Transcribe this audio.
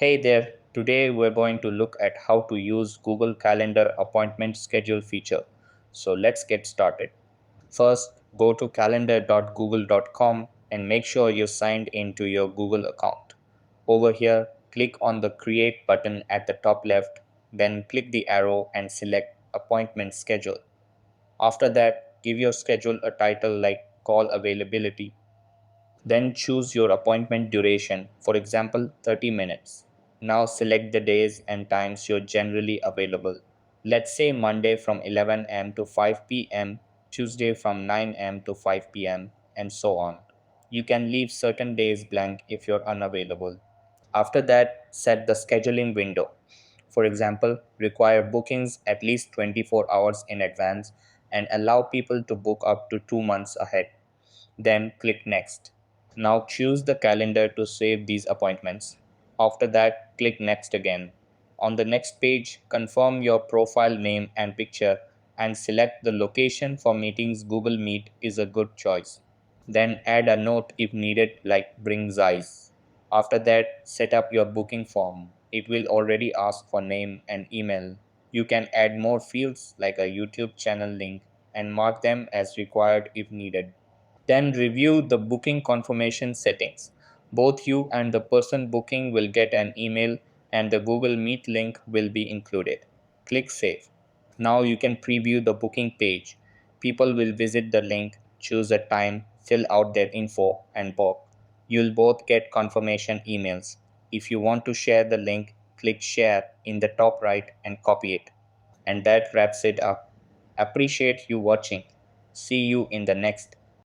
Hey there, today we're going to look at how to use Google Calendar appointment schedule feature. So let's get started. First, go to calendar.google.com and make sure you're signed into your Google account. Over here, click on the Create button at the top left, then click the arrow and select Appointment Schedule. After that, give your schedule a title like Call Availability. Then choose your appointment duration, for example, 30 minutes. Now select the days and times you're generally available. Let's say Monday from 11 a.m. to 5 p.m., Tuesday from 9 a.m. to 5 p.m., and so on. You can leave certain days blank if you're unavailable. After that, set the scheduling window. For example, require bookings at least 24 hours in advance and allow people to book up to 2 months ahead. Then click Next. Now choose the calendar to save these appointments. After that, click Next again. On the next page, confirm your profile name and picture and select the location for meetings. Google Meet is a good choice. Then add a note if needed, like bring Zeiss. After that, set up your booking form. It will already ask for name and email. You can add more fields like a YouTube channel link and mark them as required if needed. Then review the booking confirmation settings. Both you and the person booking will get an email and the Google Meet link will be included. Click Save. Now you can preview the booking page. People will visit the link, choose a time, fill out their info, and book. You'll both get confirmation emails. If you want to share the link, click Share in the top right and copy it. And that wraps it up. Appreciate you watching. See you in the next